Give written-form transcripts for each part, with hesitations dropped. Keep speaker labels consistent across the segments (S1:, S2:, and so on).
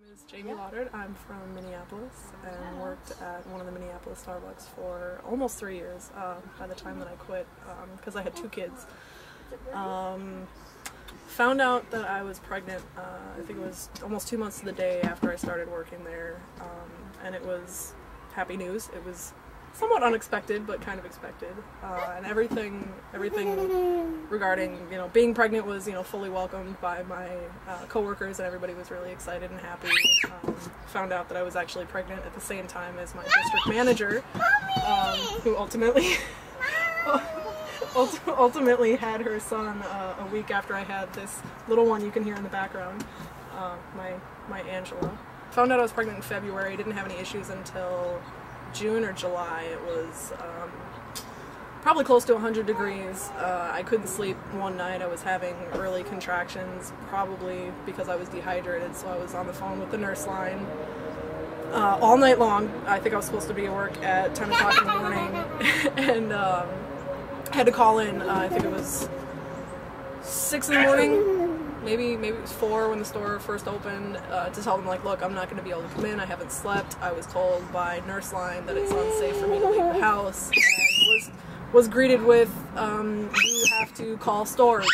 S1: My name is Jamie Lauderd. I'm from Minneapolis and worked at one of the Minneapolis Starbucks for almost 3 years by the time that I quit because I had 2 kids. Found out that I was pregnant, I think it was almost 2 months to the day after I started working there, and it was happy news. It was somewhat unexpected, but kind of expected, and everything regarding, being pregnant was, fully welcomed by my coworkers, and everybody was really excited and happy. Found out that I was actually pregnant at the same time as my district manager, who ultimately had her son a week after I had this little one you can hear in the background, my Angela. Found out I was pregnant in February. Didn't have any issues until June or July. It was probably close to 100 degrees. I couldn't sleep one night. I was having early contractions, probably because I was dehydrated, so I was on the phone with the nurse line all night long. I think I was supposed to be at work at 10 o'clock in the morning, and had to call in, I think it was 6 in the morning, maybe it was 4 when the store first opened, to tell them, like, look, I'm not going to be able to come in, I haven't slept. I was told by nurse line that it's unsafe for me to leave the house, and was greeted with, you have to call stores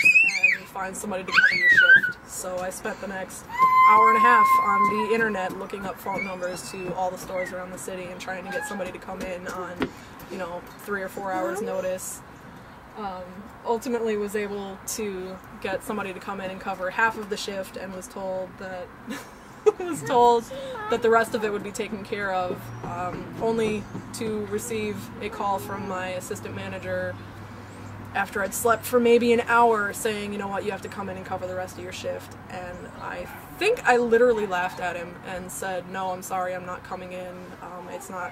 S1: and find somebody to cover your shift. So I spent the next hour and a half on the internet looking up phone numbers to all the stores around the city and trying to get somebody to come in on, 3 or 4 hours notice. Ultimately was able to get somebody to come in and cover half of the shift, and was told that the rest of it would be taken care of, only to receive a call from my assistant manager after I'd slept for maybe an hour saying, you know what, you have to come in and cover the rest of your shift. And I think I literally laughed at him and said, no, I'm sorry, I'm not coming in. It's not,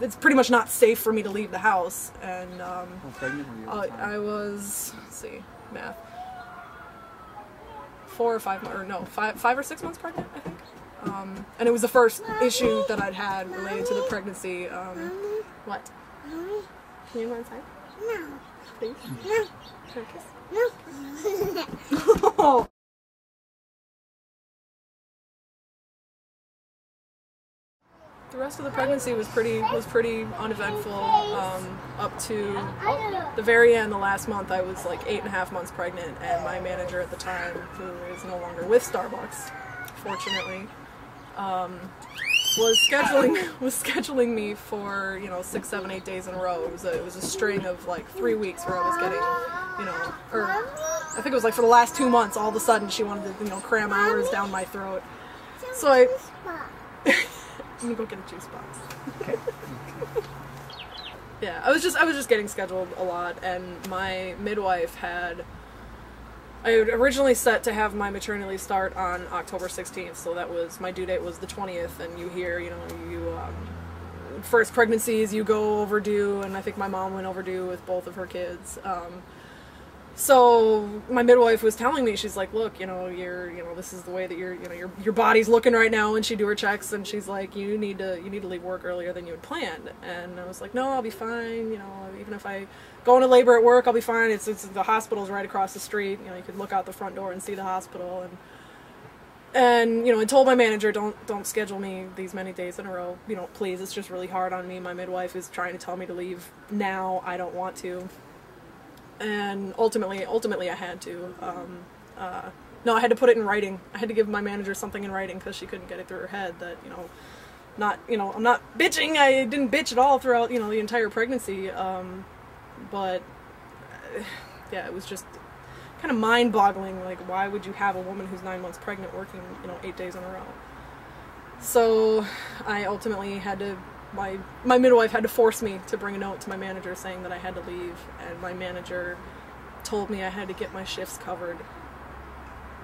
S1: it's pretty much not safe for me to leave the house. And
S2: How pregnant were you?
S1: I was, let's see, math, 4 or 5 months, or no, 5 or 6 months pregnant, I think. And it was the first issue that I'd had related to the pregnancy. What? Can you go inside?
S3: No.
S1: Please?
S3: No.
S1: Can I kiss?
S3: No.
S1: The rest of the pregnancy was pretty uneventful, up to the very end. The last month I was like 8.5 months pregnant, and my manager at the time, who is no longer with Starbucks, fortunately, was scheduling me for 6, 7, 8 days in a row. It was a string of like 3 weeks where I was getting, or I think it was like for the last 2 months, all of a sudden she wanted to cram hours down my throat. So I'm gonna go get a juice box. Okay. Yeah, I was just getting scheduled a lot, and my midwife I had originally set to have my maternity leave start on October 16th, so that was, my due date was the 20th, and you hear, first pregnancies, you go overdue, and I think my mom went overdue with both of her kids. So my midwife was telling me, she's like, look, this is the way that your body's looking right now, and she'd do her checks, and she's like, you need to leave work earlier than you had planned. And I was like, no, I'll be fine, even if I go into labor at work, I'll be fine. It's the hospital's right across the street, you could look out the front door and see the hospital. And I told my manager, don't schedule me these many days in a row, please, it's just really hard on me. My midwife is trying to tell me to leave now, I don't want to. And ultimately I had to. No, I had to put it in writing. I had to give my manager something in writing because she couldn't get it through her head that, I'm not bitching. I didn't bitch at all throughout, the entire pregnancy. But yeah, it was just kind of mind-boggling. Like, why would you have a woman who's 9 months pregnant working, 8 days in a row? So I ultimately had to. My midwife had to force me to bring a note to my manager saying that I had to leave, and my manager told me I had to get my shifts covered,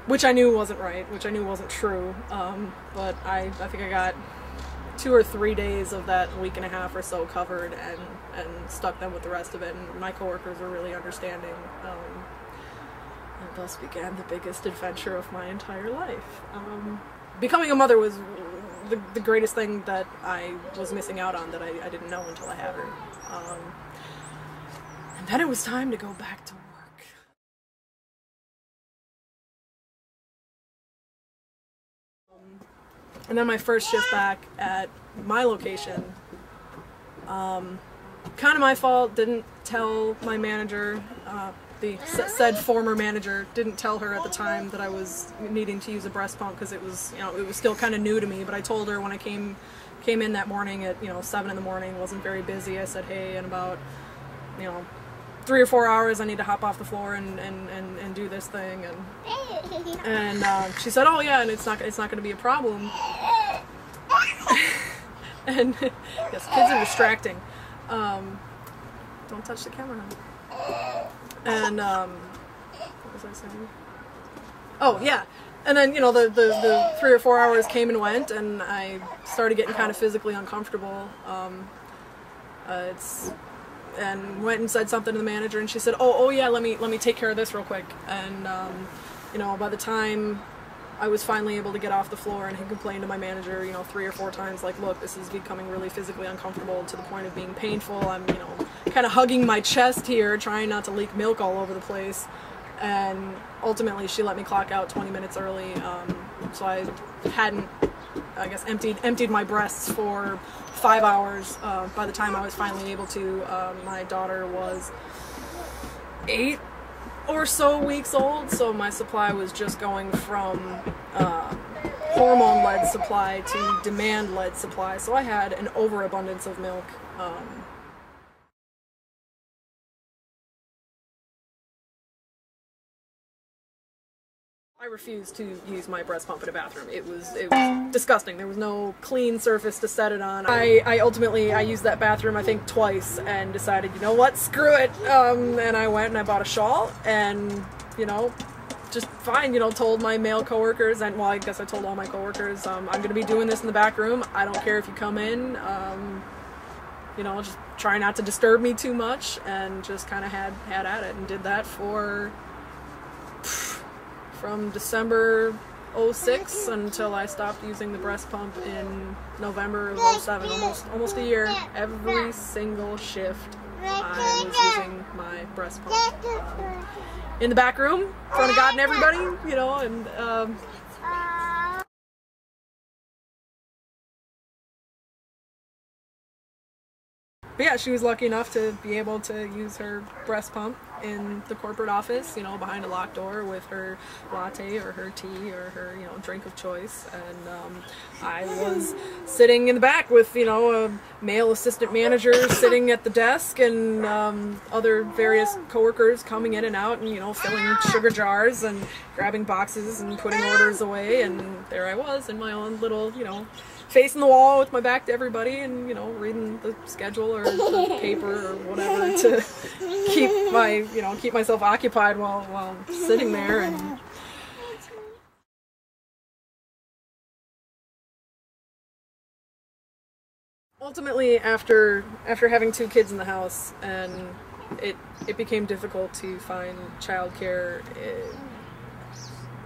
S1: which I knew wasn't right, which I knew wasn't true, but I think I got 2 or 3 days of that week and a half or so covered, and stuck them with the rest of it, and my coworkers were really understanding, and thus began the biggest adventure of my entire life. Becoming a mother was the greatest thing that I was missing out on, that I didn't know until I had her. And then it was time to go back to work. And then my first shift back at my location, kind of my fault, didn't tell my manager, the said former manager, didn't tell her at the time that I was needing to use a breast pump because it was, it was still kind of new to me, but I told her when I came in that morning at, 7 in the morning, wasn't very busy. I said, hey, in about, 3 or 4 hours I need to hop off the floor and do this thing, and she said, oh yeah, and it's not going to be a problem. And yes, kids are distracting. Don't touch the camera, honey. And what was I saying? Oh yeah. And then, the 3 or 4 hours came and went, and I started getting kind of physically uncomfortable. And went and said something to the manager, and she said, oh yeah, let me take care of this real quick. And by the time I was finally able to get off the floor and had complained to my manager, 3 or 4 times, like, look, this is becoming really physically uncomfortable to the point of being painful. I'm, kind of hugging my chest here, trying not to leak milk all over the place. And ultimately she let me clock out 20 minutes early, so I hadn't, I guess, emptied my breasts for 5 hours. By the time I was finally able to, my daughter was 8 or so weeks old, so my supply was just going from hormone-led supply to demand-led supply, so I had an overabundance of milk. I refused to use my breast pump in a bathroom. It was disgusting. There was no clean surface to set it on. I ultimately used that bathroom, I think, twice, and decided, you know what, screw it. And I went and I bought a shawl, and, just fine, told my male coworkers, and, well, I guess I told all my coworkers, I'm going to be doing this in the back room. I don't care if you come in, just try not to disturb me too much, and just kind of had at it, and did that from December 06 until I stopped using the breast pump in November of 07, almost a year. Every single shift I was using my breast pump. In the back room, in front of God and everybody, and but yeah, she was lucky enough to be able to use her breast pump in the corporate office, behind a locked door with her latte or her tea or her, drink of choice. And I was sitting in the back with, a male assistant manager sitting at the desk, and other various coworkers coming in and out and, filling sugar jars and grabbing boxes and putting orders away. And there I was in my own little, facing the wall with my back to everybody, and reading the schedule or the paper or whatever to keep myself occupied while sitting there. And ultimately, after having 2 kids in the house, and it became difficult to find childcare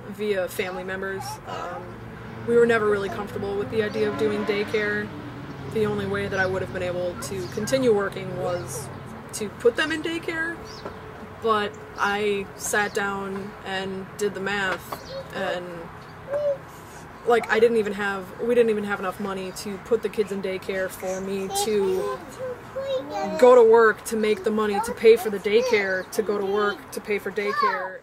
S1: via family members. We were never really comfortable with the idea of doing daycare. The only way that I would have been able to continue working was to put them in daycare, but I sat down and did the math, and we didn't even have enough money to put the kids in daycare for me to go to work to make the money to pay for the daycare, to go to work to pay for daycare.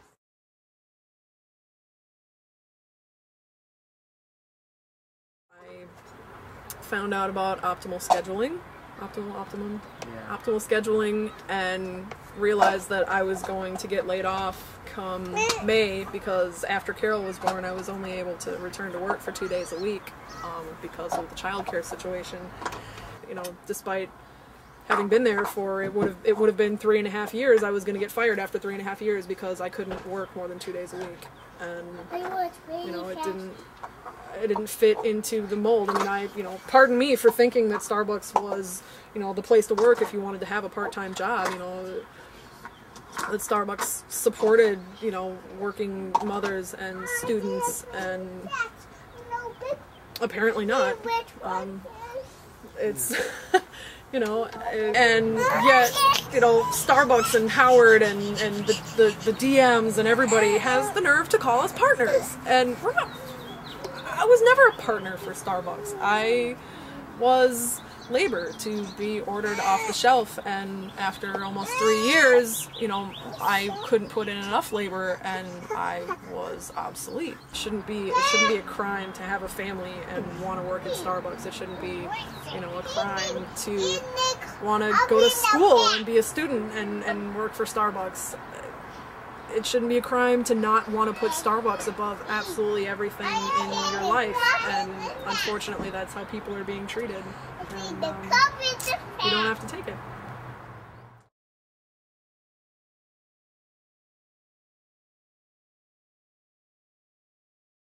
S1: Found out about optimal scheduling, optimal scheduling, and realized that I was going to get laid off come May, because after Carol was born I was only able to return to work for 2 days a week because of the childcare situation. Despite having been there for it would have been 3.5 years, I was going to get fired after 3.5 years because I couldn't work more than 2 days a week, and it didn't fit into the mold. I mean, pardon me for thinking that Starbucks was, the place to work if you wanted to have a part-time job, that Starbucks supported, working mothers and students, and apparently not. It's, and yet, Starbucks and Howard and the DMs and everybody has the nerve to call us partners, and we're not. I was never a partner for Starbucks. I was labor to be ordered off the shelf, and after almost 3 years, you know, I couldn't put in enough labor and I was obsolete. It shouldn't be a crime to have a family and want to work at Starbucks. It shouldn't be, you know, a crime to want to go to school and be a student and work for Starbucks. It shouldn't be a crime to not want to put Starbucks above absolutely everything in your life, and unfortunately that's how people are being treated, and you don't have to take it.